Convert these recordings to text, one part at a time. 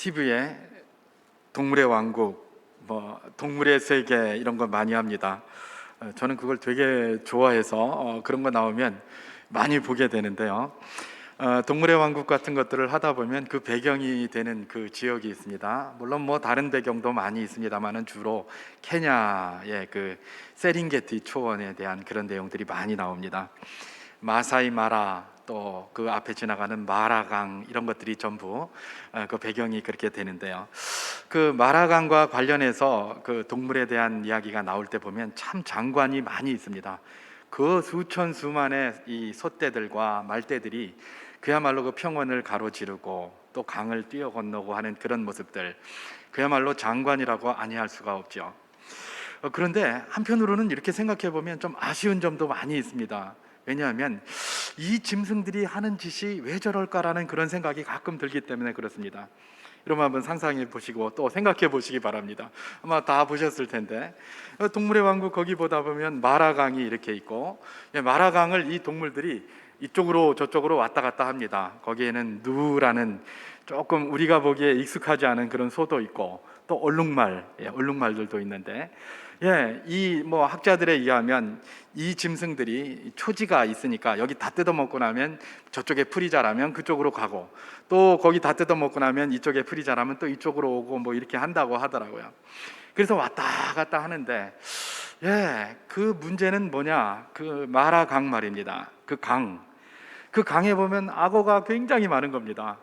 TV에 동물의 왕국, 동물의 세계 이런 거 많이 합니다. 저는 그걸 되게 좋아해서 그런 거 나오면 많이 보게 되는데요. 동물의 왕국 같은 것들을 하다 보면 그 배경이 되는 그 지역이 있습니다. 물론 다른 배경도 많이 있습니다만은 주로 케냐의 그 세렝게티 초원에 대한 그런 내용들이 많이 나옵니다. 마사이 마라, 또 그 앞에 지나가는 마라강, 이런 것들이 전부 그 배경이 그렇게 되는데요. 그 마라강과 관련해서 그 동물에 대한 이야기가 나올 때 보면 참 장관이 많이 있습니다. 그 수천 수만의 이 소떼들과 말떼들이 그야말로 그 평원을 가로지르고 또 강을 뛰어 건너고 하는 그런 모습들, 그야말로 장관이라고 아니할 수가 없죠. 그런데 한편으로는 이렇게 생각해 보면 좀 아쉬운 점도 많이 있습니다. 왜냐하면 이 짐승들이 하는 짓이 왜 저럴까라는 그런 생각이 가끔 들기 때문에 그렇습니다. 여러분 한번 상상해 보시고 또 생각해 보시기 바랍니다. 아마 다 보셨을 텐데 동물의 왕국 거기 보다 보면 마라강이 이렇게 있고, 마라강을 이 동물들이 이쪽으로 저쪽으로 왔다 갔다 합니다. 거기에는 누라는 조금 우리가 보기에 익숙하지 않은 그런 소도 있고, 또 얼룩말, 얼룩말들도 있는데, 이 학자들에 의하면 이 짐승들이 초지가 있으니까 여기 다 뜯어먹고 나면 저쪽에 풀이 자라면 그쪽으로 가고, 또 거기 다 뜯어먹고 나면 이쪽에 풀이 자라면 또 이쪽으로 오고 이렇게 한다고 하더라고요. 그래서 왔다 갔다 하는데, 그 문제는 뭐냐? 그 마라강 말입니다. 그 강에 보면 악어가 굉장히 많은 겁니다.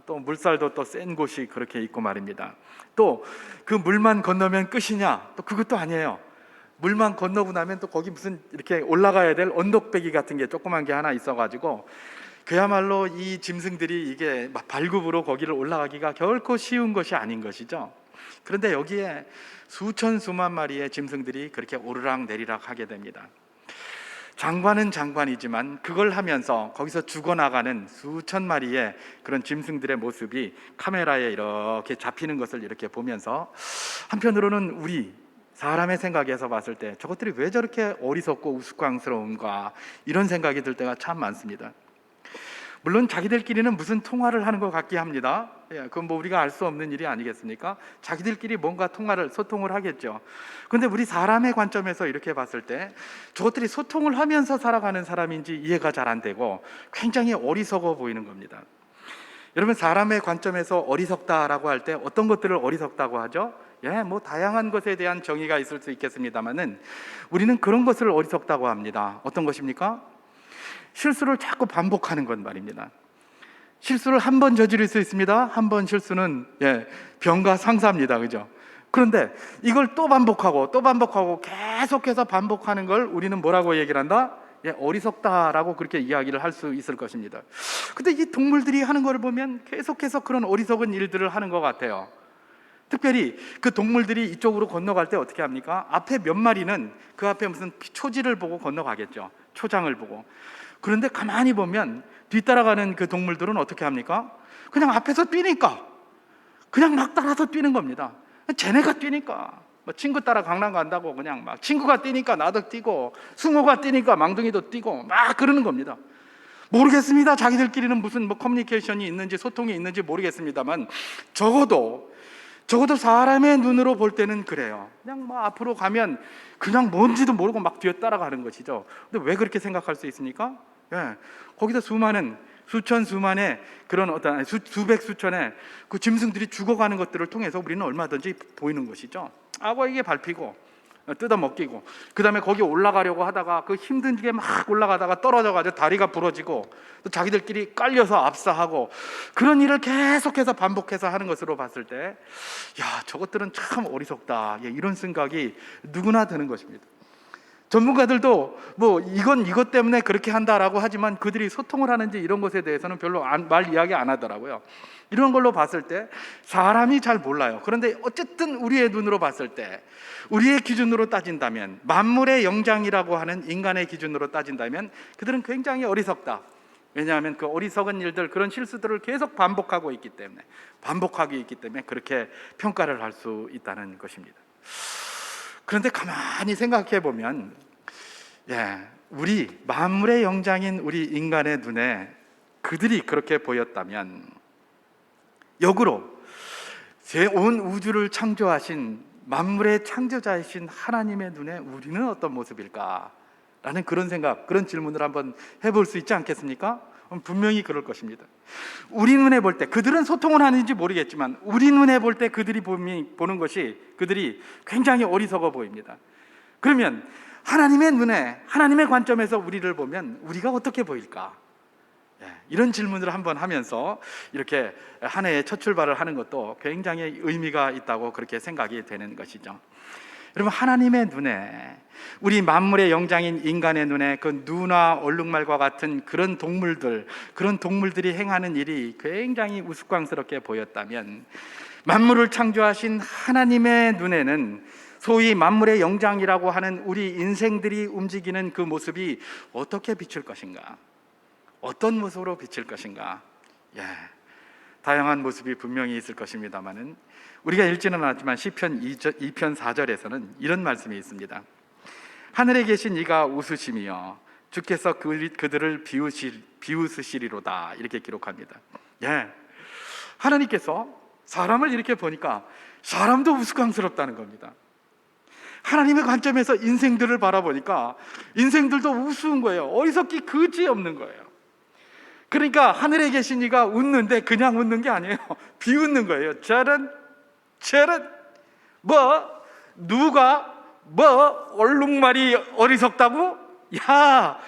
또 물살도 또 센 곳이 그렇게 있고 말입니다. 또 그 물만 건너면 끝이냐? 또 그것도 아니에요. 물만 건너고 나면 또 거기 무슨 이렇게 올라가야 될 언덕배기 같은 게 조그만 게 하나 있어가지고, 그야말로 이 짐승들이 이게 발굽으로 거기를 올라가기가 결코 쉬운 것이 아닌 것이죠. 그런데 여기에 수천 수만 마리의 짐승들이 그렇게 오르락 내리락 하게 됩니다. 장관은 장관이지만 그걸 하면서 거기서 죽어나가는 수천 마리의 그런 짐승들의 모습이 카메라에 이렇게 잡히는 것을 이렇게 보면서, 한편으로는 우리 사람의 생각에서 봤을 때 저것들이 왜 저렇게 어리석고 우스꽝스러운가, 이런 생각이 들 때가 참 많습니다. 물론 자기들끼리는 무슨 통화를 하는 것 같게 합니다. 그건 우리가 알 수 없는 일이 아니겠습니까? 자기들끼리 뭔가 소통을 하겠죠. 그런데 우리 사람의 관점에서 이렇게 봤을 때 저것들이 소통을 하면서 살아가는 사람인지 이해가 잘 안 되고 굉장히 어리석어 보이는 겁니다. 여러분, 사람의 관점에서 어리석다라고 할 때 어떤 것들을 어리석다고 하죠? 다양한 것에 대한 정의가 있을 수 있겠습니다만은 우리는 그런 것을 어리석다고 합니다. 어떤 것입니까? 실수를 자꾸 반복하는 것 말입니다. 실수를 한 번 저지를 수 있습니다. 한 번 실수는 병과 상사입니다. 그죠? 그런데 이걸 또 반복하고 또 반복하고 계속해서 반복하는 걸 우리는 뭐라고 얘기를 한다? 어리석다라고 그렇게 이야기를 할 수 있을 것입니다. 근데 이 동물들이 하는 걸 보면 계속해서 그런 어리석은 일들을 하는 것 같아요. 특별히 그 동물들이 이쪽으로 건너갈 때 어떻게 합니까? 앞에 몇 마리는 그 앞에 무슨 초지를 보고 건너가겠죠. 초장을 보고. 그런데 가만히 보면 뒤따라가는 그 동물들은 어떻게 합니까? 그냥 앞에서 뛰니까 그냥 막 따라서 뛰는 겁니다. 쟤네가 뛰니까 친구 따라 강남 간다고 그냥 막 친구가 뛰니까 나도 뛰고, 숭어가 뛰니까 망둥이도 뛰고 막 그러는 겁니다. 모르겠습니다. 자기들끼리는 무슨 커뮤니케이션이 있는지 소통이 있는지 모르겠습니다만 적어도 사람의 눈으로 볼 때는 그래요. 그냥 앞으로 가면 그냥 뭔지도 모르고 막 뒤에 따라가는 것이죠. 근데 왜 그렇게 생각할 수 있습니까? 거기서 수천 수만의 그런 수백 수천의 그 짐승들이 죽어가는 것들을 통해서 우리는 얼마든지 보이는 것이죠. 악어에게 밟히고 뜯어먹기고, 그 다음에 거기 올라가려고 하다가 그 힘든게 막 올라가다가 떨어져가지고 다리가 부러지고, 또 자기들끼리 깔려서 압사하고, 그런 일을 계속해서 반복해서 하는 것으로 봤을 때 저것들은 참 어리석다, 이런 생각이 누구나 드는 것입니다. 전문가들도 이건 이것 때문에 그렇게 한다라고 하지만 그들이 소통을 하는지 이런 것에 대해서는 별로 말 이야기 안 하더라고요. 이런 걸로 봤을 때 사람이 잘 몰라요. 그런데 어쨌든 우리의 눈으로 봤을 때, 우리의 기준으로 따진다면, 만물의 영장이라고 하는 인간의 기준으로 따진다면 그들은 굉장히 어리석다. 왜냐하면 그 어리석은 일들, 그런 실수들을 계속 반복하고 있기 때문에 그렇게 평가를 할 수 있다는 것입니다. 그런데 가만히 생각해 보면 우리 만물의 영장인 우리 인간의 눈에 그들이 그렇게 보였다면, 역으로 온 우주를 창조하신 만물의 창조자이신 하나님의 눈에 우리는 어떤 모습일까? 라는 그런 생각, 그런 질문을 한번 해볼 수 있지 않겠습니까? 분명히 그럴 것입니다. 우리 눈에 볼 때, 그들은 소통을 하는지 모르겠지만 우리 눈에 볼 때 그들이 보는 것이, 그들이 굉장히 어리석어 보입니다. 그러면 하나님의 눈에, 하나님의 관점에서 우리를 보면 우리가 어떻게 보일까? 이런 질문을 한번 하면서 이렇게 한 해의 첫 출발을 하는 것도 굉장히 의미가 있다고 그렇게 생각이 되는 것이죠. 여러분, 하나님의 눈에, 우리 만물의 영장인 인간의 눈에 그 누나 얼룩말과 같은 그런 동물들이 행하는 일이 굉장히 우스꽝스럽게 보였다면, 만물을 창조하신 하나님의 눈에는 소위 만물의 영장이라고 하는 우리 인생들이 움직이는 그 모습이 어떻게 비칠 것인가? 어떤 모습으로 비칠 것인가? 다양한 모습이 분명히 있을 것입니다만은 우리가 읽지는 않았지만 시편 2편 4절에서는 이런 말씀이 있습니다. 하늘에 계신 이가 웃으시며 주께서 그들을 비웃으시리로다, 이렇게 기록합니다. 하나님께서 사람을 이렇게 보니까 사람도 우스꽝스럽다는 겁니다. 하나님의 관점에서 인생들을 바라보니까 인생들도 우스운 거예요. 어리석기 그지없는 거예요. 그러니까 하늘에 계신 이가 웃는데 그냥 웃는 게 아니에요. 비웃는 거예요. 저런 누가 얼룩말이 어리석다고? 야,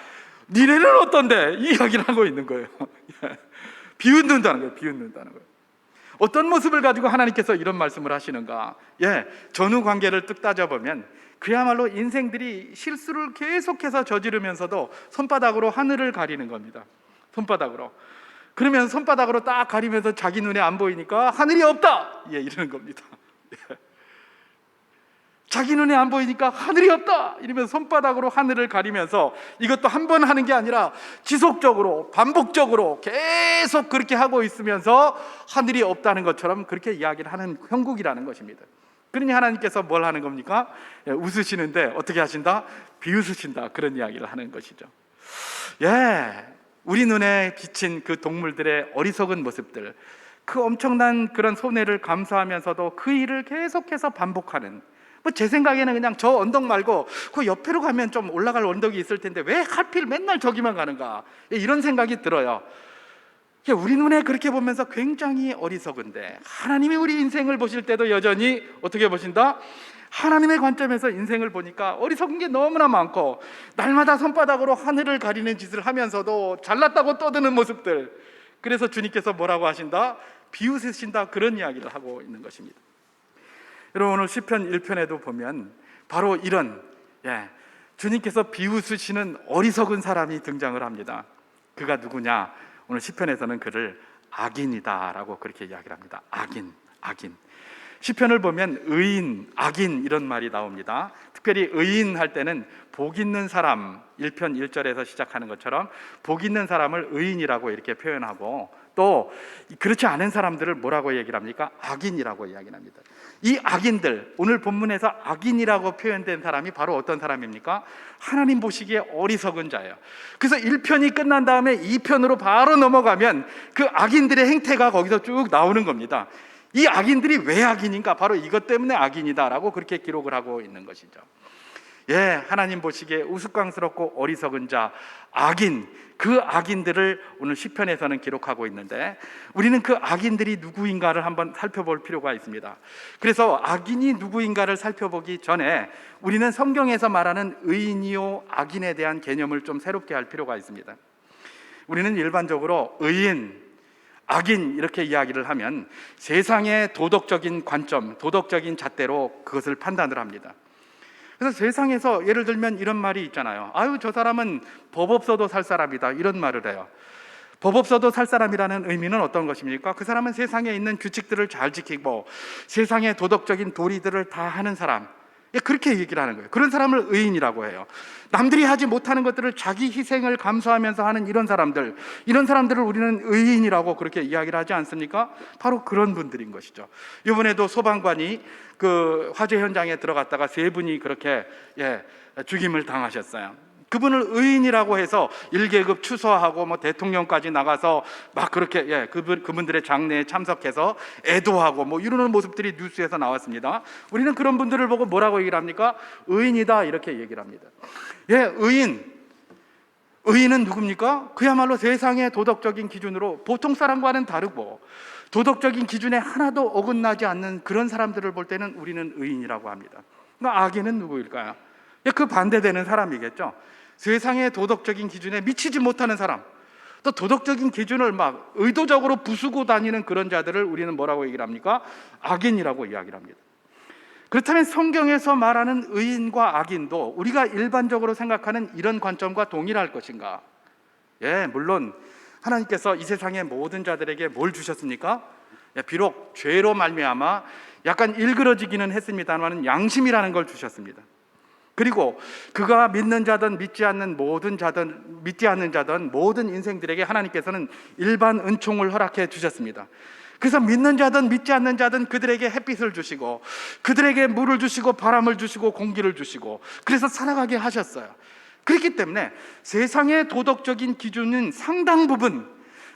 니네는 어떤데? 이 이야기를 하고 있는 거예요. 비웃는다는 거예요. 어떤 모습을 가지고 하나님께서 이런 말씀을 하시는가? 전후 관계를 뚝 따져보면 그야말로 인생들이 실수를 계속해서 저지르면서도 손바닥으로 하늘을 가리는 겁니다. 손바닥으로. 그러면 손바닥으로 딱 가리면서 자기 눈에 안 보이니까 하늘이 없다, 이러는 겁니다. 자기 눈에 안 보이니까 하늘이 없다 이러면서 손바닥으로 하늘을 가리면서, 이것도 한 번 하는 게 아니라 지속적으로 반복적으로 계속 그렇게 하고 있으면서 하늘이 없다는 것처럼 그렇게 이야기를 하는 형국이라는 것입니다. 그러니 하나님께서 뭘 하는 겁니까? 웃으시는데 어떻게 하신다? 비웃으신다, 그런 이야기를 하는 것이죠. 우리 눈에 비친 그 동물들의 어리석은 모습들, 그 엄청난 그런 손해를 감수하면서도 그 일을 계속해서 반복하는, 제 생각에는 그냥 저 언덕 말고 그 옆으로 가면 좀 올라갈 언덕이 있을 텐데 왜 하필 맨날 저기만 가는가, 이런 생각이 들어요. 우리 눈에 그렇게 보면서 굉장히 어리석은데, 하나님이 우리 인생을 보실 때도 여전히 어떻게 보신다? 하나님의 관점에서 인생을 보니까 어리석은 게 너무나 많고, 날마다 손바닥으로 하늘을 가리는 짓을 하면서도 잘났다고 떠드는 모습들, 그래서 주님께서 뭐라고 하신다? 비웃으신다, 그런 이야기를 하고 있는 것입니다. 여러분, 오늘 시편 1편에도 보면 바로 이런 주님께서 비웃으시는 어리석은 사람이 등장을 합니다. 그가 누구냐? 오늘 시편에서는 그를 악인이다라고 그렇게 이야기를 합니다. 악인. 시편을 보면 의인, 악인 이런 말이 나옵니다. 특별히 의인 할 때는 복 있는 사람, 1편 1절에서 시작하는 것처럼 복 있는 사람을 의인이라고 이렇게 표현하고, 또 그렇지 않은 사람들을 뭐라고 얘기를 합니까? 악인이라고 이야기를 합니다. 이 악인들, 오늘 본문에서 악인이라고 표현된 사람이 바로 어떤 사람입니까? 하나님 보시기에 어리석은 자예요. 그래서 1편이 끝난 다음에 2편으로 바로 넘어가면 그 악인들의 행태가 거기서 쭉 나오는 겁니다. 이 악인들이 왜 악인인가? 바로 이것 때문에 악인이다라고 그렇게 기록을 하고 있는 것이죠. 하나님 보시기에 우스꽝스럽고 어리석은 자, 악인, 그 악인들을 오늘 시편에서는 기록하고 있는데, 우리는 그 악인들이 누구인가를 한번 살펴볼 필요가 있습니다. 그래서 악인이 누구인가를 살펴보기 전에 우리는 성경에서 말하는 의인이요 악인에 대한 개념을 좀 새롭게 할 필요가 있습니다. 우리는 일반적으로 의인, 악인 이렇게 이야기를 하면 세상의 도덕적인 관점, 도덕적인 잣대로 그것을 판단을 합니다. 그래서 세상에서 예를 들면 이런 말이 있잖아요. 아유, 저 사람은 법 없어도 살 사람이다, 이런 말을 해요. 법 없어도 살 사람이라는 의미는 어떤 것입니까? 그 사람은 세상에 있는 규칙들을 잘 지키고 세상의 도덕적인 도리들을 다 하는 사람, 그렇게 얘기를 하는 거예요. 그런 사람을 의인이라고 해요. 남들이 하지 못하는 것들을 자기 희생을 감수하면서 하는 이런 사람들을 우리는 의인이라고 그렇게 이야기를 하지 않습니까? 바로 그런 분들인 것이죠. 이번에도 소방관이 그 화재 현장에 들어갔다가 3분이 그렇게 죽임을 당하셨어요. 그분을 의인이라고 해서 1계급 추서하고 뭐 대통령까지 나가서 막 그렇게 그분들의 장례에 참석해서 애도하고 뭐 이러는 모습들이 뉴스에서 나왔습니다. 우리는 그런 분들을 보고 뭐라고 얘기를 합니까? 의인이다 이렇게 얘기를 합니다. 의인은 누굽니까? 그야말로 세상의 도덕적인 기준으로 보통 사람과는 다르고 도덕적인 기준에 하나도 어긋나지 않는 그런 사람들을 볼 때는 우리는 의인이라고 합니다. 그러니까 악인은 누구일까요? 그 반대되는 사람이겠죠. 세상의 도덕적인 기준에 미치지 못하는 사람, 또 도덕적인 기준을 막 의도적으로 부수고 다니는 그런 자들을 우리는 뭐라고 얘기를 합니까? 악인이라고 이야기를 합니다. 그렇다면 성경에서 말하는 의인과 악인도 우리가 일반적으로 생각하는 이런 관점과 동일할 것인가? 물론 하나님께서 이 세상의 모든 자들에게 뭘 주셨습니까? 비록 죄로 말미암아 약간 일그러지기는 했습니다만 양심이라는 걸 주셨습니다. 그리고 그가 믿는 자든 믿지 않는 자든 모든 인생들에게 하나님께서는 일반 은총을 허락해 주셨습니다. 그래서 믿는 자든 믿지 않는 자든 그들에게 햇빛을 주시고 그들에게 물을 주시고 바람을 주시고 공기를 주시고 그래서 살아가게 하셨어요. 그렇기 때문에 세상의 도덕적인 기준은 상당 부분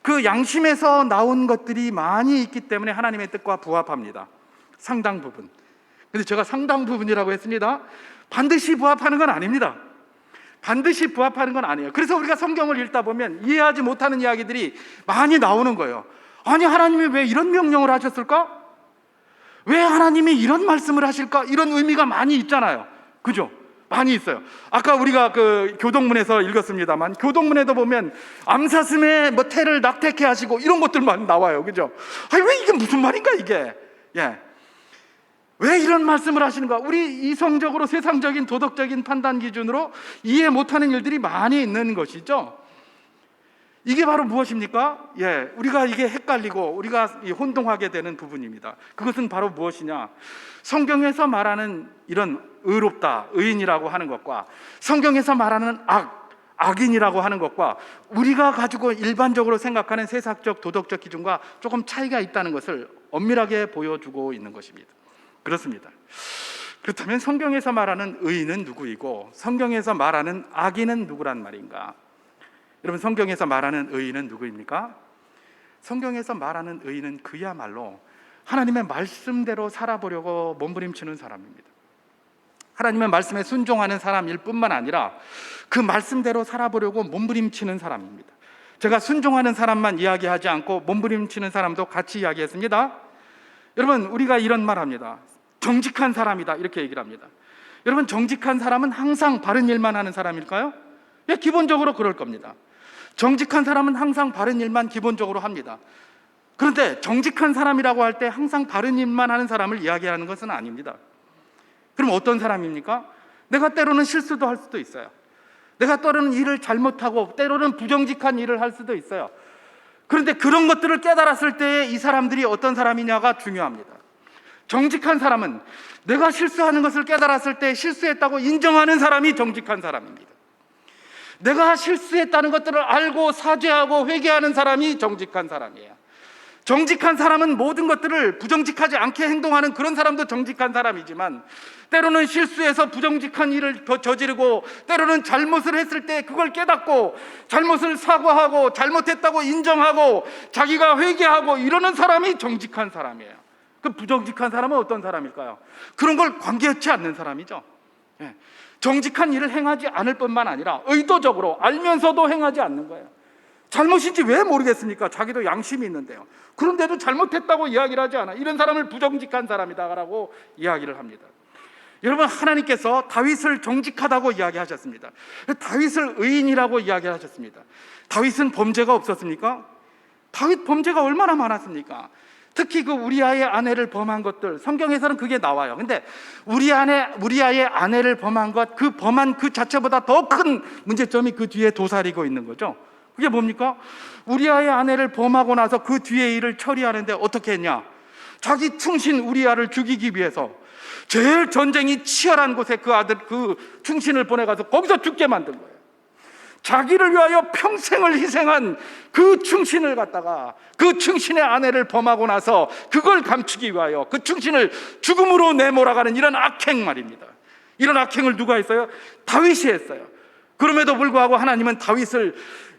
그 양심에서 나온 것들이 많이 있기 때문에 하나님의 뜻과 부합합니다. 상당 부분. 근데 제가 상당 부분이라고 했습니다. 반드시 부합하는 건 아닙니다. 반드시 부합하는 건 아니에요. 그래서 우리가 성경을 읽다 보면 이해하지 못하는 이야기들이 많이 나오는 거예요. 아니, 하나님이 왜 이런 명령을 하셨을까? 왜 하나님이 이런 말씀을 하실까? 이런 의미가 많이 있잖아요. 그죠? 많이 있어요. 아까 우리가 그 교동문에서 읽었습니다만 교동문에도 보면 암사슴의 뭐 태를 낙태케 하시고 이런 것들만 나와요. 그죠? 아니, 왜 이게 무슨 말인가 이게? 왜 이런 말씀을 하시는가? 우리 이성적으로 세상적인 도덕적인 판단 기준으로 이해 못하는 일들이 많이 있는 것이죠. 이게 바로 무엇입니까? 우리가 이게 헷갈리고 우리가 혼동하게 되는 부분입니다. 그것은 바로 무엇이냐? 성경에서 말하는 이런 의롭다, 의인이라고 하는 것과 성경에서 말하는 악인이라고 하는 것과 우리가 가지고 일반적으로 생각하는 세상적 도덕적 기준과 조금 차이가 있다는 것을 엄밀하게 보여주고 있는 것입니다. 그렇습니다. 그렇다면 성경에서 말하는 의인은 누구이고 성경에서 말하는 악인은 누구란 말인가? 여러분, 성경에서 말하는 의인은 누구입니까? 성경에서 말하는 의인은 그야말로 하나님의 말씀대로 살아보려고 몸부림치는 사람입니다. 하나님의 말씀에 순종하는 사람일 뿐만 아니라 그 말씀대로 살아보려고 몸부림치는 사람입니다. 제가 순종하는 사람만 이야기하지 않고 몸부림치는 사람도 같이 이야기했습니다. 여러분, 우리가 이런 말 합니다. 정직한 사람이다 이렇게 얘기를 합니다. 여러분, 정직한 사람은 항상 바른 일만 하는 사람일까요? 기본적으로 그럴 겁니다. 정직한 사람은 항상 바른 일만 기본적으로 합니다. 그런데 정직한 사람이라고 할 때 항상 바른 일만 하는 사람을 이야기하는 것은 아닙니다. 그럼 어떤 사람입니까? 내가 때로는 실수도 할 수도 있어요. 내가 때로는 일을 잘못하고 때로는 부정직한 일을 할 수도 있어요. 그런데 그런 것들을 깨달았을 때 이 사람들이 어떤 사람이냐가 중요합니다. 정직한 사람은 내가 실수하는 것을 깨달았을 때 실수했다고 인정하는 사람이 정직한 사람입니다. 내가 실수했다는 것들을 알고 사죄하고 회개하는 사람이 정직한 사람이에요. 정직한 사람은 모든 것들을 부정직하지 않게 행동하는 그런 사람도 정직한 사람이지만 때로는 실수해서 부정직한 일을 저지르고 때로는 잘못을 했을 때 그걸 깨닫고 잘못을 사과하고 잘못했다고 인정하고 자기가 회개하고 이러는 사람이 정직한 사람이에요. 그 부정직한 사람은 어떤 사람일까요? 그런 걸 관계치 않는 사람이죠. 정직한 일을 행하지 않을 뿐만 아니라 의도적으로 알면서도 행하지 않는 거예요. 잘못인지 왜 모르겠습니까? 자기도 양심이 있는데요. 그런데도 잘못했다고 이야기를 하지 않아. 이런 사람을 부정직한 사람이다라고 이야기를 합니다. 여러분, 하나님께서 다윗을 정직하다고 이야기하셨습니다. 다윗을 의인이라고 이야기하셨습니다. 다윗은 범죄가 없었습니까? 다윗 범죄가 얼마나 많았습니까? 특히 그 우리아의 아내를 범한 것들, 성경에서는 그게 나와요. 근데 우리아의 아내를 범한 것, 그 범한 그 자체보다 더 큰 문제점이 그 뒤에 도사리고 있는 거죠. 그게 뭡니까? 우리아의 아내를 범하고 나서 그 뒤에 일을 처리하는데 어떻게 했냐? 자기 충신 우리아를 죽이기 위해서 제일 전쟁이 치열한 곳에 그 아들, 그 충신을 보내가서 거기서 죽게 만든 거예요. 자기를 위하여 평생을 희생한 그 충신을 갖다가 그 충신의 아내를 범하고 나서 그걸 감추기 위하여 그 충신을 죽음으로 내몰아가는 이런 악행 말입니다. 이런 악행을 누가 했어요? 다윗이 했어요. 그럼에도 불구하고 하나님은 다윗을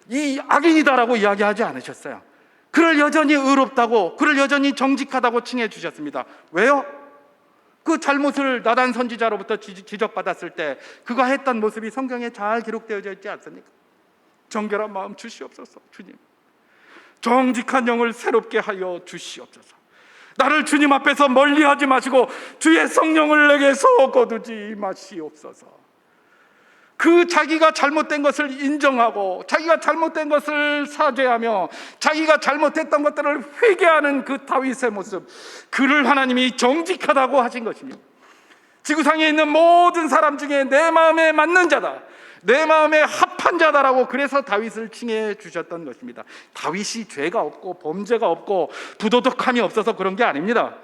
이 악인이다라고 이야기하지 않으셨어요. 그를 여전히 의롭다고, 그를 여전히 정직하다고 칭해 주셨습니다. 왜요? 그 잘못을 나단 선지자로부터 지적받았을 때 그가 했던 모습이 성경에 잘 기록되어져 있지 않습니까? 정결한 마음 주시옵소서. 주님, 정직한 영을 새롭게 하여 주시옵소서. 나를 주님 앞에서 멀리하지 마시고 주의 성령을 내게서 거두지 마시옵소서. 그 자기가 잘못된 것을 인정하고 자기가 잘못된 것을 사죄하며 자기가 잘못했던 것들을 회개하는 그 다윗의 모습, 그를 하나님이 정직하다고 하신 것입니다. 지구상에 있는 모든 사람 중에 내 마음에 맞는 자다, 내 마음에 합한 자다라고 그래서 다윗을 칭해 주셨던 것입니다. 다윗이 죄가 없고 범죄가 없고 부도덕함이 없어서 그런 게 아닙니다.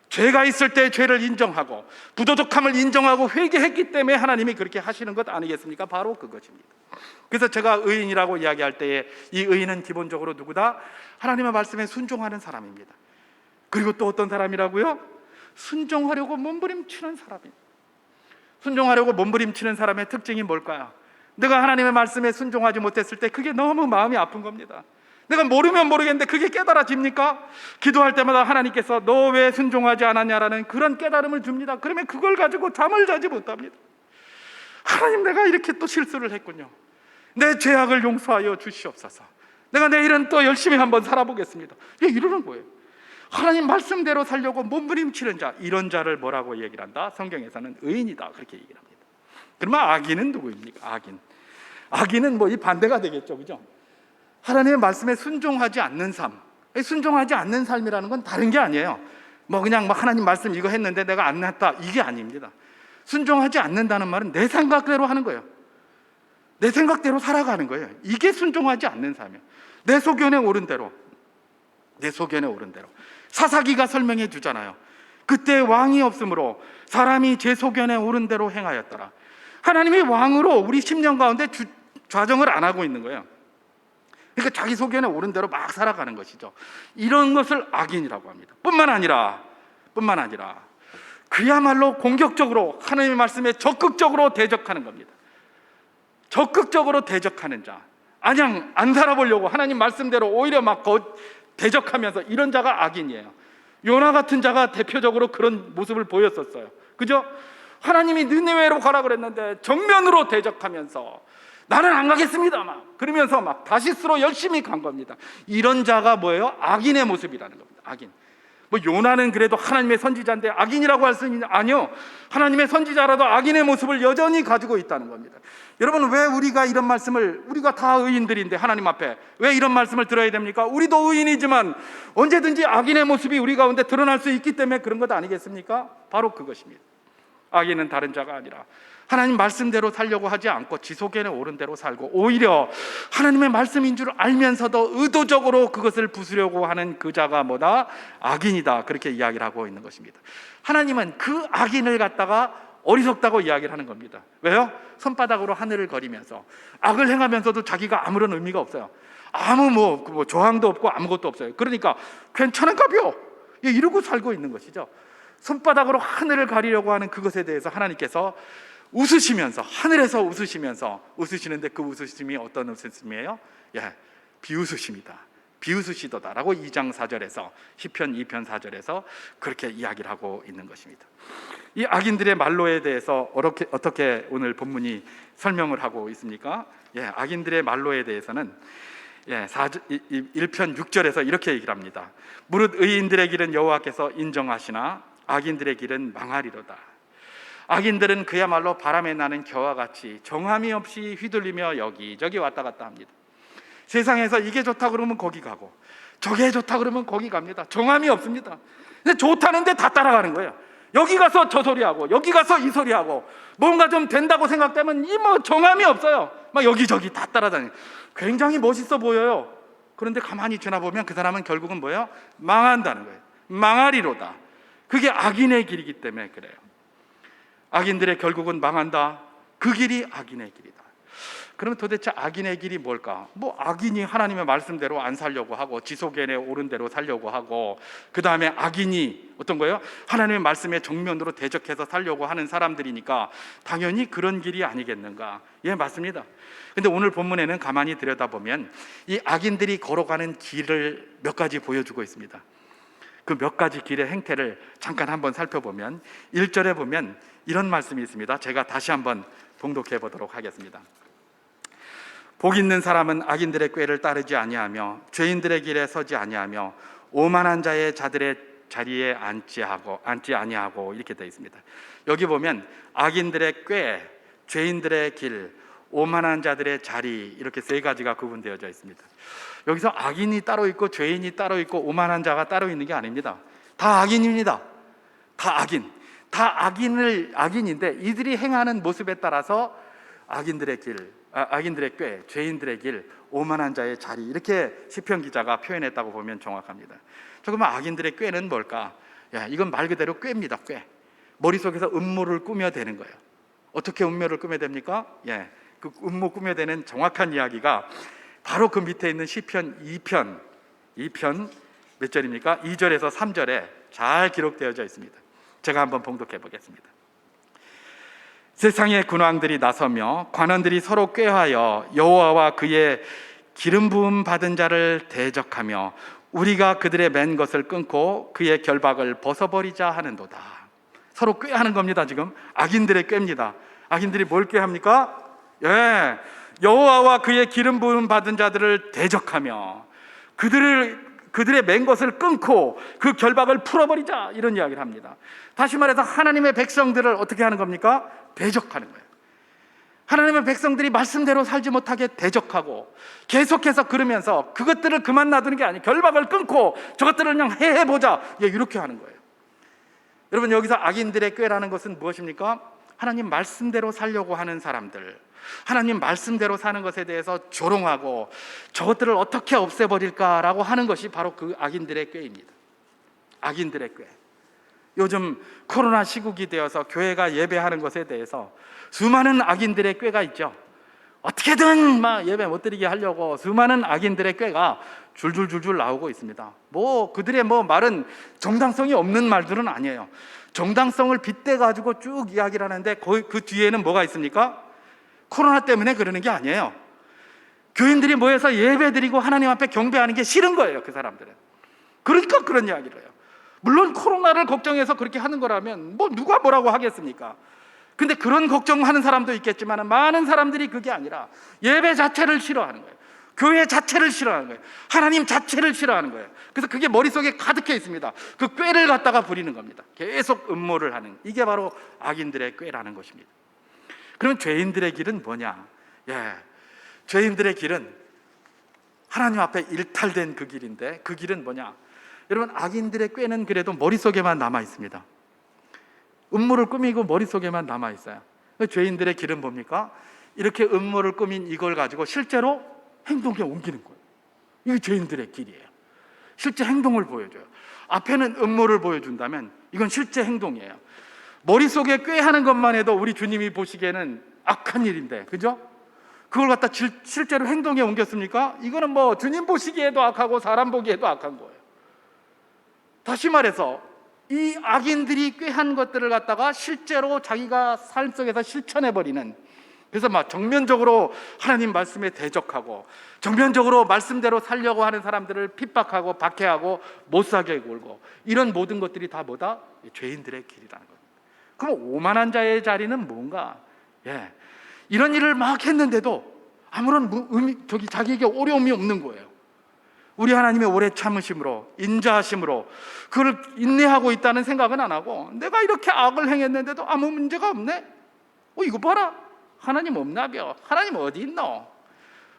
죄가 있을 때 죄를 인정하고 부도덕함을 인정하고 회개했기 때문에 하나님이 그렇게 하시는 것 아니겠습니까? 바로 그것입니다. 그래서 제가 의인이라고 이야기할 때에 이 의인은 기본적으로 누구다? 하나님의 말씀에 순종하는 사람입니다. 그리고 또 어떤 사람이라고요? 순종하려고 몸부림치는 사람입니다. 순종하려고 몸부림치는 사람의 특징이 뭘까요? 내가 하나님의 말씀에 순종하지 못했을 때 그게 너무 마음이 아픈 겁니다. 내가 모르면 모르겠는데 그게 깨달아집니까? 기도할 때마다 하나님께서 너 왜 순종하지 않았냐라는 그런 깨달음을 줍니다. 그러면 그걸 가지고 잠을 자지 못합니다. 하나님, 내가 이렇게 또 실수를 했군요. 내 죄악을 용서하여 주시옵소서. 내가 내일은 또 열심히 한번 살아보겠습니다. 이러는 거예요. 하나님 말씀대로 살려고 몸부림치는 자, 이런 자를 뭐라고 얘기를 한다? 성경에서는 의인이다, 그렇게 얘기를 합니다. 그러면 악인은 누구입니까? 악인은 뭐 이 반대가 되겠죠, 그죠? 하나님의 말씀에 순종하지 않는 삶, 순종하지 않는 삶이라는 건 다른 게 아니에요. 뭐 그냥 막 하나님 말씀 이거 했는데 내가 안 했다, 이게 아닙니다. 순종하지 않는다는 말은 내 생각대로 하는 거예요. 내 생각대로 살아가는 거예요. 이게 순종하지 않는 삶이에요. 내 소견에 오른 대로, 내 소견에 오른 대로. 사사기가 설명해 주잖아요. 그때 왕이 없으므로 사람이 제 소견에 오른 대로 행하였더라. 하나님이 왕으로 우리 10년 가운데 좌정을 안 하고 있는 거예요. 그러니까 자기 소견에 오른 대로 막 살아가는 것이죠. 이런 것을 악인이라고 합니다. 뿐만 아니라 그야말로 공격적으로 하나님의 말씀에 적극적으로 대적하는 겁니다. 적극적으로 대적하는 자, 그냥 안 살아보려고 하나님 말씀대로 오히려 막 대적하면서 이런 자가 악인이에요. 요나 같은 자가 대표적으로 그런 모습을 보였었어요. 그죠? 하나님이 느니웨로 가라 그랬는데 정면으로 대적하면서 나는 안 가겠습니다 그러면서 막 다시스로 열심히 간 겁니다. 이런 자가 뭐예요? 악인의 모습이라는 겁니다. 악인. 뭐 요나는 그래도 하나님의 선지자인데 악인이라고 할 수 있냐? 아니요. 하나님의 선지자라도 악인의 모습을 여전히 가지고 있다는 겁니다. 여러분, 왜 우리가 이런 말씀을, 우리가 다 의인들인데 하나님 앞에 왜 이런 말씀을 들어야 됩니까? 우리도 의인이지만 언제든지 악인의 모습이 우리 가운데 드러날 수 있기 때문에 그런 것 아니겠습니까? 바로 그것입니다. 악인은 다른 자가 아니라 하나님 말씀대로 살려고 하지 않고 지 소견에 오른 대로 살고 오히려 하나님의 말씀인 줄 알면서도 의도적으로 그것을 부수려고 하는 그 자가 뭐다? 악인이다, 그렇게 이야기를 하고 있는 것입니다. 하나님은 그 악인을 갖다가 어리석다고 이야기를 하는 겁니다. 왜요? 손바닥으로 하늘을 거리면서 악을 행하면서도 자기가 아무런 의미가 없어요. 아무 뭐 저항도 없고 아무것도 없어요. 그러니까 괜찮은가벼 이러고 살고 있는 것이죠. 손바닥으로 하늘을 가리려고 하는 그것에 대해서 하나님께서 웃으시면서, 하늘에서 웃으시는데 그 웃으심이 어떤 웃으심이에요? 비웃으십니다. 비웃으시도다라고 2장 4절에서 시편 2편 4절에서 그렇게 이야기를 하고 있는 것입니다. 이 악인들의 말로에 대해서 어떻게 오늘 본문이 설명을 하고 있습니까? 악인들의 말로에 대해서는 1편 6절에서 이렇게 얘기를 합니다. 무릇 의인들의 길은 여호와께서 인정하시나 악인들의 길은 망하리로다. 악인들은 그야말로 바람에 나는 겨와 같이 정함이 없이 휘둘리며 여기저기 왔다 갔다 합니다. 세상에서 이게 좋다 그러면 거기 가고 저게 좋다 그러면 거기 갑니다. 정함이 없습니다. 근데 좋다는데 다 따라가는 거예요. 여기 가서 저 소리하고 여기 가서 이 소리하고 뭔가 좀 된다고 생각되면 정함이 없어요. 막 여기저기 다 따라다니는, 굉장히 멋있어 보여요. 그런데 가만히 지나보면 그 사람은 결국은 뭐예요? 망한다는 거예요. 망하리로다. 그게 악인의 길이기 때문에 그래요. 악인들의 결국은 망한다. 그 길이 악인의 길이다. 그럼 도대체 악인의 길이 뭘까? 뭐 악인이 하나님의 말씀대로 안 살려고 하고 지속연에 옳은 대로 살려고 하고, 그 다음에 악인이 어떤 거예요? 하나님의 말씀에 정면으로 대적해서 살려고 하는 사람들이니까 당연히 그런 길이 아니겠는가? 예, 맞습니다. 근데 오늘 본문에는 가만히 들여다보면 이 악인들이 걸어가는 길을 몇 가지 보여주고 있습니다. 그 몇 가지 길의 행태를 잠깐 한번 살펴보면 1절에 보면 이런 말씀이 있습니다. 제가 다시 한번 봉독해 보도록 하겠습니다. 복 있는 사람은 악인들의 꾀를 따르지 아니하며 죄인들의 길에 서지 아니하며 오만한 자들의 자리에 앉지 아니하고, 이렇게 되어 있습니다. 여기 보면 악인들의 꾀, 죄인들의 길, 오만한 자들의 자리, 이렇게 세 가지가 구분되어져 있습니다. 여기서 악인이 따로 있고 죄인이 따로 있고 오만한 자가 따로 있는 게 아닙니다. 다 악인입니다. 다 악인. 다 악인인데 이들이 행하는 모습에 따라서 악인들의 길, 악인들의 꾀, 죄인들의 길, 오만한 자의 자리, 이렇게 시편 기자가 표현했다고 보면 정확합니다. 그러면 악인들의 꾀는 뭘까? 이건 말 그대로 꾀입니다. 꾀. 머릿속에서 음모를 꾸며대는 거예요. 어떻게 음모를 꾸며댑니까? 그 음모 꾸며대는 정확한 이야기가 바로 그 밑에 있는 시편 2편 몇 절입니까? 2절에서 3절에 잘 기록되어져 있습니다. 제가 한번 봉독해 보겠습니다. 세상의 군왕들이 나서며 관원들이 서로 꾀하여 여호와와 그의 기름 부음 받은 자를 대적하며 우리가 그들의 맨 것을 끊고 그의 결박을 벗어버리자 하는도다. 서로 꾀하는 겁니다. 지금 악인들의 꾀입니다. 악인들이 뭘 꾀합니까? 여호와와 그의 기름 부음 받은 자들을 대적하며 그들의 맨 것을 끊고 그 결박을 풀어버리자, 이런 이야기를 합니다. 다시 말해서 하나님의 백성들을 어떻게 하는 겁니까? 대적하는 거예요. 하나님의 백성들이 말씀대로 살지 못하게 대적하고 계속해서 그러면서 그것들을 그만 놔두는 게 아니에요. 결박을 끊고 저것들을 그냥 해보자, 이렇게 하는 거예요. 여러분, 여기서 악인들의 꾀라는 것은 무엇입니까? 하나님 말씀대로 살려고 하는 사람들, 하나님 말씀대로 사는 것에 대해서 조롱하고 저것들을 어떻게 없애버릴까라고 하는 것이 바로 그 악인들의 꾀입니다. 악인들의 꾀. 요즘 코로나 시국이 되어서 교회가 예배하는 것에 대해서 수많은 악인들의 꾀가 있죠. 어떻게든 예배 못 드리게 하려고 수많은 악인들의 꾀가 줄줄줄줄 나오고 있습니다. 그들의 말은 정당성이 없는 말들은 아니에요. 정당성을 빗대 가지고 쭉 이야기를 하는데 그 뒤에는 뭐가 있습니까? 코로나 때문에 그러는 게 아니에요. 교인들이 모여서 예배 드리고 하나님 앞에 경배하는 게 싫은 거예요, 그 사람들은. 그러니까 그런 이야기를 해요. 물론 코로나를 걱정해서 그렇게 하는 거라면 누가 뭐라고 하겠습니까? 근데 그런 걱정하는 사람도 있겠지만 많은 사람들이 그게 아니라 예배 자체를 싫어하는 거예요. 교회 자체를 싫어하는 거예요. 하나님 자체를 싫어하는 거예요. 그래서 그게 머릿속에 가득해 있습니다. 그 꾀를 갖다가 부리는 겁니다. 계속 음모를 하는, 이게 바로 악인들의 꾀라는 것입니다. 그럼 죄인들의 길은 뭐냐? 죄인들의 길은 하나님 앞에 일탈된 그 길인데, 그 길은 뭐냐? 여러분, 악인들의 꾀는 그래도 머릿속에만 남아 있습니다. 음모를 꾸미고 머릿속에만 남아 있어요. 죄인들의 길은 뭡니까? 이렇게 음모를 꾸민 이걸 가지고 실제로 행동에 옮기는 거예요. 이게 죄인들의 길이에요. 실제 행동을 보여줘요. 앞에는 음모를 보여준다면 이건 실제 행동이에요. 머릿속에 꾀하는 것만 해도 우리 주님이 보시기에는 악한 일인데, 그죠? 그걸 갖다 실제로 행동에 옮겼습니까? 이거는 주님 보시기에도 악하고 사람 보기에도 악한 거예요. 다시 말해서 이 악인들이 꾀한 것들을 갖다가 실제로 자기가 삶 속에서 실천해버리는, 그래서 정면적으로 하나님 말씀에 대적하고 정면적으로 말씀대로 살려고 하는 사람들을 핍박하고 박해하고 못살게 굴고, 이런 모든 것들이 다 뭐다? 죄인들의 길이라는 거예요. 그럼 오만한 자의 자리는 뭔가? 이런 일을 막 했는데도 아무런 자기에게 어려움이 없는 거예요. 우리 하나님의 오래 참으심으로, 인자하심으로 그걸 인내하고 있다는 생각은 안 하고, 내가 이렇게 악을 행했는데도 아무 문제가 없네? 이거 봐라, 하나님 없나벼? 하나님 어디 있노?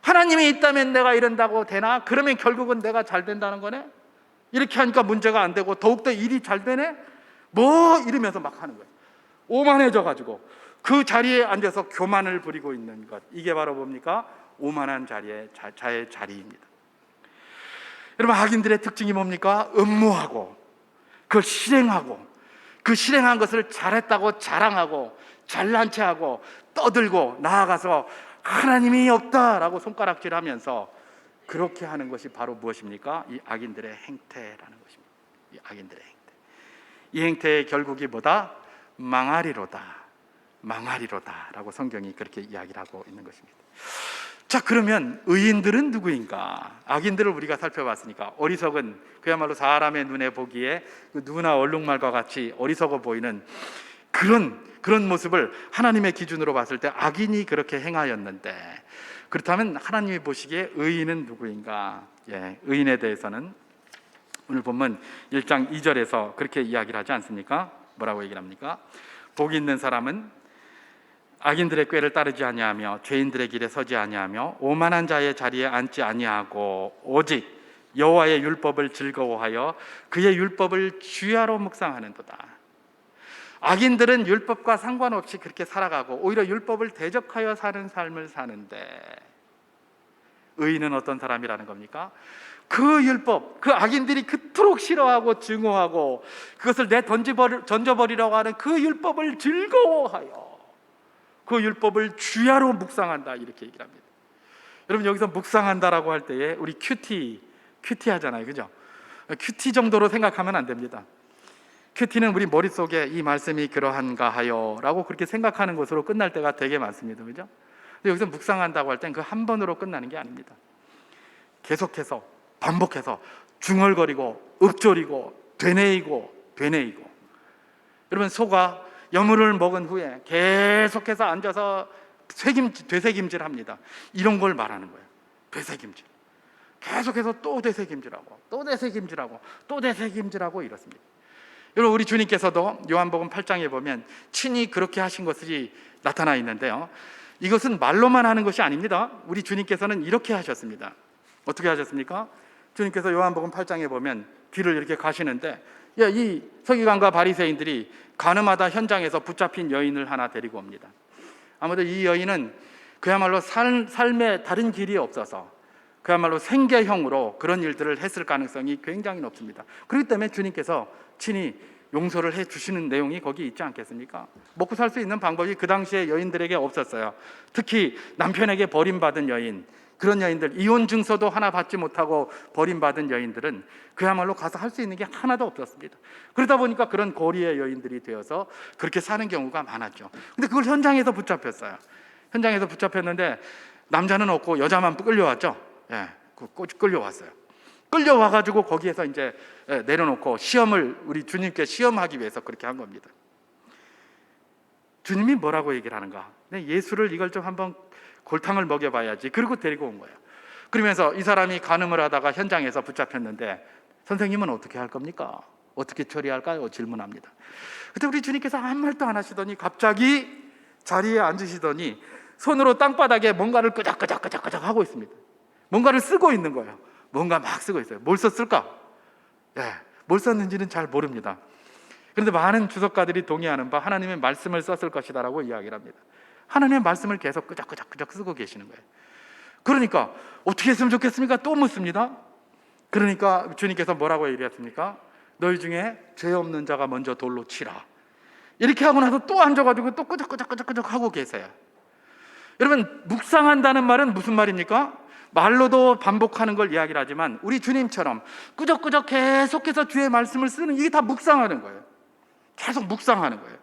하나님이 있다면 내가 이런다고 되나? 그러면 결국은 내가 잘 된다는 거네? 이렇게 하니까 문제가 안 되고 더욱더 일이 잘 되네? 이러면서 막 하는 거예요. 오만해져 가지고 그 자리에 앉아서 교만을 부리고 있는 것, 이게 바로 뭡니까? 오만한 자의 자리입니다. 여러분, 악인들의 특징이 뭡니까? 음모하고 그걸 실행하고, 그 실행한 것을 잘했다고 자랑하고 잘난 체하고 떠들고 나아가서 하나님이 없다라고 손가락질하면서 그렇게 하는 것이 바로 무엇입니까? 이 악인들의 행태라는 것입니다. 이 악인들의 행태. 이 행태의 결국이 뭐다? 망하리로다. 망하리로다라고 성경이 그렇게 이야기를 하고 있는 것입니다. 자, 그러면 의인들은 누구인가? 악인들을 우리가 살펴봤으니까 어리석은, 그야말로 사람의 눈에 보기에 누나 얼룩말과 같이 어리석어 보이는 그런 모습을 하나님의 기준으로 봤을 때 악인이 그렇게 행하였는데, 그렇다면 하나님이 보시기에 의인은 누구인가? 의인에 대해서는 오늘 본문 1장 2절에서 그렇게 이야기를 하지 않습니까? 뭐라고 얘기를 합니까? 복이 있는 사람은 악인들의 꾀를 따르지 아니하며 죄인들의 길에 서지 아니하며 오만한 자의 자리에 앉지 아니하고 오직 여호와의 율법을 즐거워하여 그의 율법을 주야로 묵상하는도다. 악인들은 율법과 상관없이 그렇게 살아가고 오히려 율법을 대적하여 사는 삶을 사는데, 의인은 어떤 사람이라는 겁니까? 그 율법, 그 악인들이 그토록 싫어하고 증오하고 그것을 던져버리려고 하는 그 율법을 즐거워하여 그 율법을 주야로 묵상한다, 이렇게 얘기를 합니다. 여러분, 여기서 묵상한다라고 할 때에 우리 큐티 하잖아요, 그죠? 큐티 정도로 생각하면 안 됩니다. 큐티는 우리 머릿속에 이 말씀이 그러한가 하여 라고 그렇게 생각하는 것으로 끝날 때가 되게 많습니다, 그죠? 근데 여기서 묵상한다고 할 땐 그 한 번으로 끝나는 게 아닙니다. 계속해서 반복해서 중얼거리고 읊조리고 되뇌이고. 여러분, 소가 여물을 먹은 후에 계속해서 앉아서 되새김질합니다. 이런 걸 말하는 거예요. 되새김질. 계속해서 또 되새김질하고 이렇습니다. 여러분, 우리 주님께서도 요한복음 8장에 보면 친히 그렇게 하신 것이 나타나 있는데요, 이것은 말로만 하는 것이 아닙니다. 우리 주님께서는 이렇게 하셨습니다. 어떻게 하셨습니까? 주님께서 요한복음 8장에 보면 길을 이렇게 가시는데, 이 서기관과 바리새인들이 가늠하다 현장에서 붙잡힌 여인을 하나 데리고 옵니다. 아무래도 이 여인은 그야말로 삶에 다른 길이 없어서 그야말로 생계형으로 그런 일들을 했을 가능성이 굉장히 높습니다. 그렇기 때문에 주님께서 친히 용서를 해 주시는 내용이 거기 있지 않겠습니까? 먹고 살 수 있는 방법이 그 당시에 여인들에게 없었어요. 특히 남편에게 버림받은 여인, 그런 여인들, 이혼 증서도 하나 받지 못하고 버림받은 여인들은 그야말로 가서 할 수 있는 게 하나도 없었습니다. 그러다 보니까 그런 고리의 여인들이 되어서 그렇게 사는 경우가 많았죠. 근데 그걸 현장에서 붙잡혔어요. 현장에서 붙잡혔는데 남자는 없고 여자만 끌려왔죠. 끌려왔어요. 끌려와가지고 거기에서 이제 내려놓고 시험을, 우리 주님께 시험하기 위해서 그렇게 한 겁니다. 주님이 뭐라고 얘기를 하는가? 예수를 이걸 좀 한번 골탕을 먹여봐야지. 그리고 데리고 온 거예요. 그러면서 이 사람이 간음을 하다가 현장에서 붙잡혔는데 선생님은 어떻게 할 겁니까? 어떻게 처리할까요? 질문합니다. 그때 우리 주님께서 아무 말도 안 하시더니 갑자기 자리에 앉으시더니 손으로 땅바닥에 뭔가를 끄적끄적 하고 있습니다. 뭔가를 쓰고 있는 거예요. 뭔가 막 쓰고 있어요. 뭘 썼을까? 뭘 썼는지는 잘 모릅니다. 그런데 많은 주석가들이 동의하는 바 하나님의 말씀을 썼을 것이다라고 이야기를 합니다. 하나님의 말씀을 계속 끄적끄적 쓰고 계시는 거예요. 그러니까 어떻게 했으면 좋겠습니까? 또 묻습니다. 그러니까 주님께서 뭐라고 얘기했습니까? 너희 중에 죄 없는 자가 먼저 돌로 치라. 이렇게 하고 나서 또 앉아가지고 또 끄적끄적 하고 계세요. 여러분, 묵상한다는 말은 무슨 말입니까? 말로도 반복하는 걸 이야기를 하지만 우리 주님처럼 끄적끄적 계속해서 주의 말씀을 쓰는, 이게 다 묵상하는 거예요. 계속 묵상하는 거예요.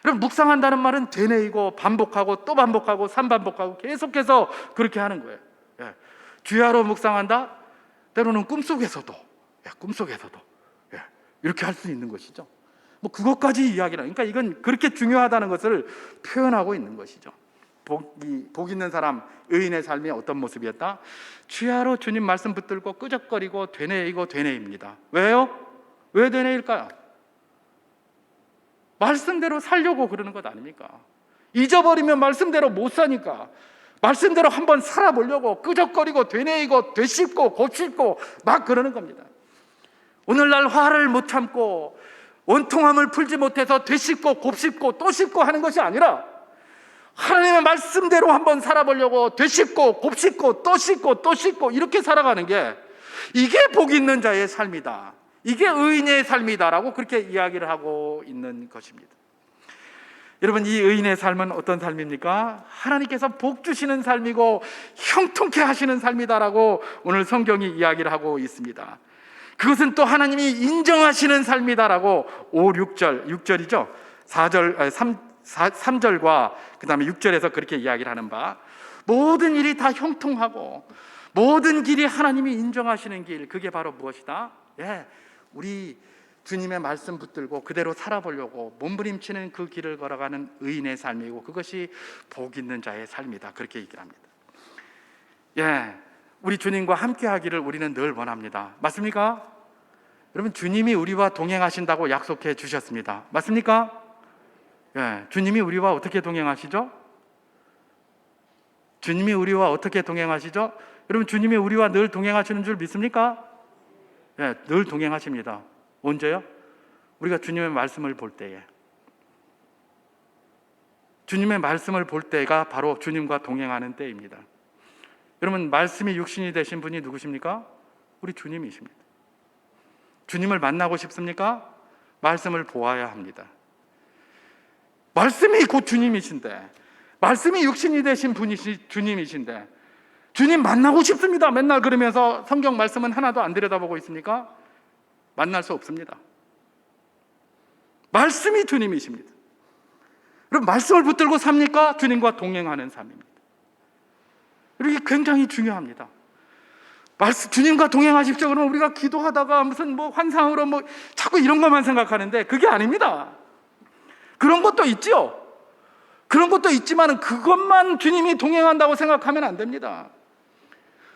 여러분, 묵상한다는 말은 되뇌이고 반복하고 또 반복하고 삼반복하고 계속해서 그렇게 하는 거예요. 주야로 묵상한다? 때로는 꿈속에서도 이렇게 할 수 있는 것이죠. 뭐 그것까지 이야기를, 그러니까 이건 그렇게 중요하다는 것을 표현하고 있는 것이죠. 복 있는 사람, 의인의 삶이 어떤 모습이었다? 주야로 주님 말씀 붙들고 끄적거리고 되뇌입니다. 왜요? 왜 되뇌일까요? 말씀대로 살려고 그러는 것 아닙니까? 잊어버리면 말씀대로 못 사니까 말씀대로 한번 살아보려고 끄적거리고 되뇌이고 되씹고 곱씹고 막 그러는 겁니다. 오늘날 화를 못 참고 원통함을 풀지 못해서 되씹고 곱씹고 또 씹고 하는 것이 아니라 하나님의 말씀대로 한번 살아보려고 되씹고 곱씹고 또 씹고 또 씹고 이렇게 살아가는 게, 이게 복 있는 자의 삶이다, 이게 의인의 삶이다라고 그렇게 이야기를 하고 있는 것입니다. 여러분, 이 의인의 삶은 어떤 삶입니까? 하나님께서 복 주시는 삶이고 형통케 하시는 삶이다라고 오늘 성경이 이야기를 하고 있습니다. 그것은 또 하나님이 인정하시는 삶이다라고 6절이죠. 3절과 그 다음에 6절에서 그렇게 이야기를 하는 바, 모든 일이 다 형통하고 모든 길이 하나님이 인정하시는 길, 그게 바로 무엇이다? 우리 주님의 말씀 붙들고 그대로 살아보려고 몸부림치는 그 길을 걸어가는 의인의 삶이고, 그것이 복 있는 자의 삶이다, 그렇게 얘기를 합니다. 우리 주님과 함께 하기를 우리는 늘 원합니다. 맞습니까? 여러분, 주님이 우리와 동행하신다고 약속해 주셨습니다. 맞습니까? 주님이 우리와 어떻게 동행하시죠? 주님이 우리와 어떻게 동행하시죠? 여러분, 주님이 우리와 늘 동행하시는 줄 믿습니까? 늘 동행하십니다. 언제요? 우리가 주님의 말씀을 볼 때에. 주님의 말씀을 볼 때가 바로 주님과 동행하는 때입니다. 여러분, 말씀이 육신이 되신 분이 누구십니까? 우리 주님이십니다. 주님을 만나고 싶습니까? 말씀을 보아야 합니다. 말씀이 곧 주님이신데, 말씀이 육신이 되신 분이 주님이신데, 주님 만나고 싶습니다 맨날 그러면서 성경 말씀은 하나도 안 들여다보고 있습니까? 만날 수 없습니다. 말씀이 주님이십니다. 그럼 말씀을 붙들고 삽니까? 주님과 동행하는 삶입니다. 이게 굉장히 중요합니다. 주님과 동행하십시오 그러면 우리가 기도하다가 무슨 환상으로 자꾸 이런 것만 생각하는데, 그게 아닙니다. 그런 것도 있죠. 그런 것도 있지만 그것만 주님이 동행한다고 생각하면 안 됩니다.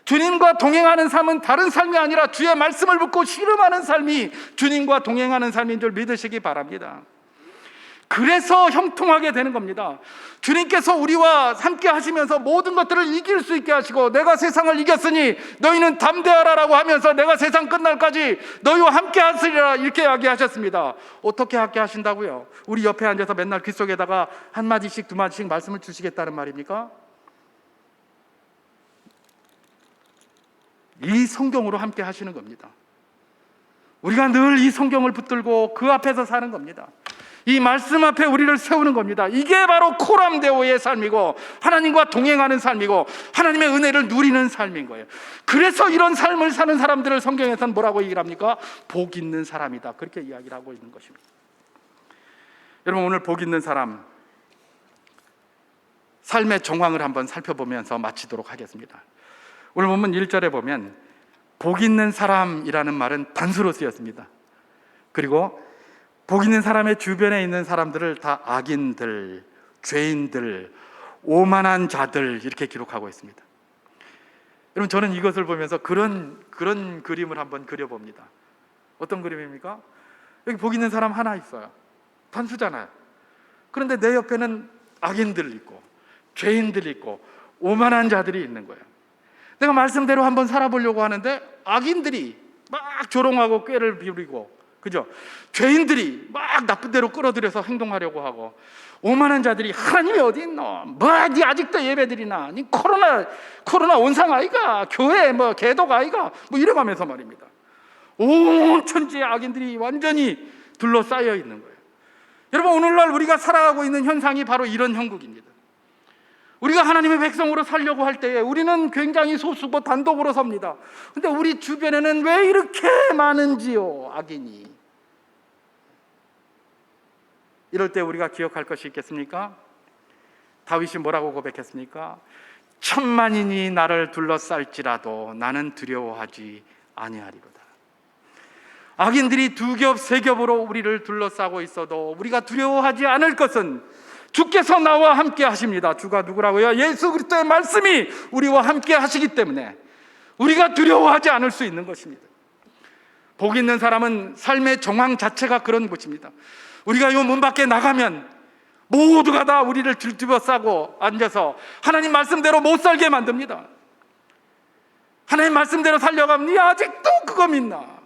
주님과 동행하는 삶은 다른 삶이 아니라 주의 말씀을 붙고 씨름하는 삶이 주님과 동행하는 삶인 줄 믿으시기 바랍니다. 그래서 형통하게 되는 겁니다. 주님께서 우리와 함께 하시면서 모든 것들을 이길 수 있게 하시고, 내가 세상을 이겼으니 너희는 담대하라라고 하면서 내가 세상 끝날까지 너희와 함께 하시리라, 이렇게 이야기하셨습니다. 어떻게 함께 하신다고요? 우리 옆에 앉아서 맨날 귀 속에다가 한마디씩 두마디씩 말씀을 주시겠다는 말입니까? 이 성경으로 함께 하시는 겁니다. 우리가 늘 이 성경을 붙들고 그 앞에서 사는 겁니다. 이 말씀 앞에 우리를 세우는 겁니다. 이게 바로 코람데오의 삶이고 하나님과 동행하는 삶이고 하나님의 은혜를 누리는 삶인 거예요. 그래서 이런 삶을 사는 사람들을 성경에서는 뭐라고 얘기를 합니까? 복 있는 사람이다, 그렇게 이야기를 하고 있는 것입니다. 여러분, 오늘 복 있는 사람, 삶의 정황을 한번 살펴보면서 마치도록 하겠습니다. 오늘 본문 1절에 보면 복 있는 사람이라는 말은 단수로 쓰였습니다. 그리고 복 있는 사람의 주변에 있는 사람들을 다 악인들, 죄인들, 오만한 자들, 이렇게 기록하고 있습니다. 여러분, 저는 이것을 보면서 그런 그림을 한번 그려봅니다. 어떤 그림입니까? 여기 복 있는 사람 하나 있어요. 단수잖아요. 그런데 내 옆에는 악인들 있고 죄인들 있고 오만한 자들이 있는 거예요. 내가 말씀대로 한번 살아보려고 하는데 악인들이 막 조롱하고 꾀를 부리고, 그죠? 죄인들이 막 나쁜 대로 끌어들여서 행동하려고 하고, 오만한 자들이 하나님이 어디 있노? 니 아직도 예배드리나? 니 코로나 온상 아이가? 교회 개독 아이가? 이래가면서 말입니다. 온 천지의 악인들이 완전히 둘러싸여 있는 거예요. 여러분, 오늘날 우리가 살아가고 있는 현상이 바로 이런 형국입니다. 우리가 하나님의 백성으로 살려고 할 때에 우리는 굉장히 소수고 단독으로 섭니다. 근데 우리 주변에는 왜 이렇게 많은지요, 악인이. 이럴 때 우리가 기억할 것이 있겠습니까? 다윗이 뭐라고 고백했습니까? 천만인이 나를 둘러쌀지라도 나는 두려워하지 아니하리로다. 악인들이 두 겹, 세 겹으로 우리를 둘러싸고 있어도 우리가 두려워하지 않을 것은 주께서 나와 함께 하십니다. 주가 누구라고요? 예수 그리스도의 말씀이 우리와 함께 하시기 때문에 우리가 두려워하지 않을 수 있는 것입니다. 복 있는 사람은 삶의 정황 자체가 그런 것입니다. 우리가 이 문 밖에 나가면 모두가 다 우리를 뒤집어싸고 앉아서 하나님 말씀대로 못 살게 만듭니다. 하나님 말씀대로 살려가면 니 아직도 그거 믿나?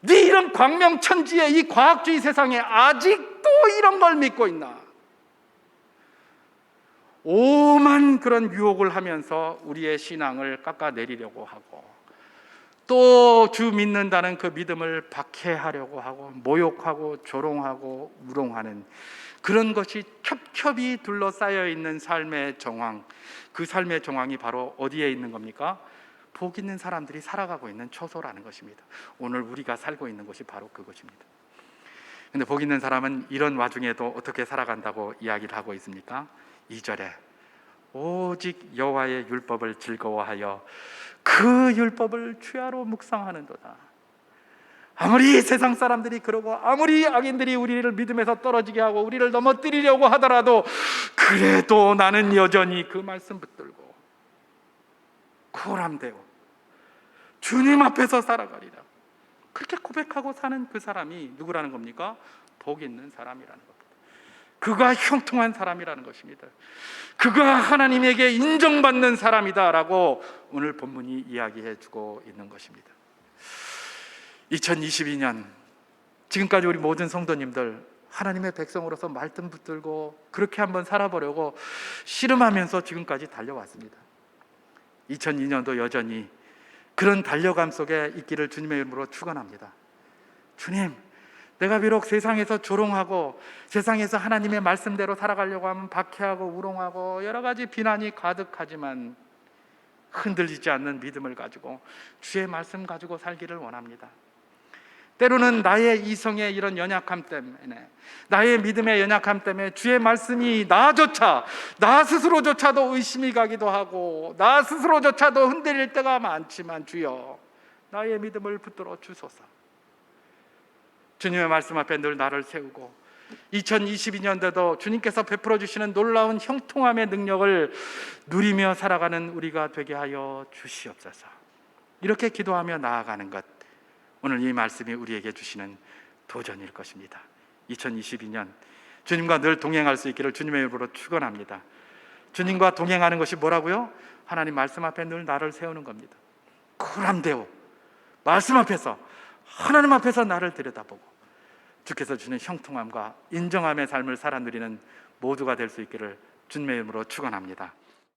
니 이런 광명천지의 이 과학주의 세상에 아직도 이런 걸 믿고 있나? 오만 그런 유혹을 하면서 우리의 신앙을 깎아내리려고 하고, 또 주 믿는다는 그 믿음을 박해하려고 하고, 모욕하고 조롱하고 우롱하는 그런 것이 겹겹이 둘러싸여 있는 삶의 정황, 그 삶의 정황이 바로 어디에 있는 겁니까? 복 있는 사람들이 살아가고 있는 처소라는 것입니다. 오늘 우리가 살고 있는 곳이 바로 그곳입니다. 근데 복 있는 사람은 이런 와중에도 어떻게 살아간다고 이야기를 하고 있습니까? 2절에 오직 여호와의 율법을 즐거워하여 그 율법을 주야로 묵상하는도다. 아무리 세상 사람들이 그러고 아무리 악인들이 우리를 믿음에서 떨어지게 하고 우리를 넘어뜨리려고 하더라도 그래도 나는 여전히 그 말씀 붙들고 고람되어 주님 앞에서 살아가리라. 그렇게 고백하고 사는 그 사람이 누구라는 겁니까? 복 있는 사람이라는 겁니다. 그가 형통한 사람이라는 것입니다. 그가 하나님에게 인정받는 사람이다라고 오늘 본문이 이야기해 주고 있는 것입니다. 2022년 지금까지 우리 모든 성도님들 하나님의 백성으로서 말씀 붙들고 그렇게 한번 살아보려고 씨름하면서 지금까지 달려왔습니다. 2002년도 여전히 그런 달려감 속에 있기를 주님의 이름으로 축원합니다. 주님, 내가 비록 세상에서 조롱하고 세상에서 하나님의 말씀대로 살아가려고 하면 박해하고 우롱하고 여러 가지 비난이 가득하지만 흔들리지 않는 믿음을 가지고 주의 말씀 가지고 살기를 원합니다. 때로는 나의 이성의 이런 연약함 때문에, 나의 믿음의 연약함 때문에 주의 말씀이 나 스스로조차도 의심이 가기도 하고 나 스스로조차도 흔들릴 때가 많지만 주여 나의 믿음을 붙들어 주소서. 주님의 말씀 앞에 늘 나를 세우고 2022년도도 주님께서 베풀어 주시는 놀라운 형통함의 능력을 누리며 살아가는 우리가 되게 하여 주시옵소서. 이렇게 기도하며 나아가는 것, 오늘 이 말씀이 우리에게 주시는 도전일 것입니다. 2022년 주님과 늘 동행할 수 있기를 주님의 이름으로 축원합니다. 주님과 동행하는 것이 뭐라고요? 하나님 말씀 앞에 늘 나를 세우는 겁니다. 고람되어 말씀 앞에서, 하나님 앞에서 나를 들여다보고 주께서 주는 형통함과 인정함의 삶을 살아 누리는 모두가 될 수 있기를 주님의 이름으로 축원합니다.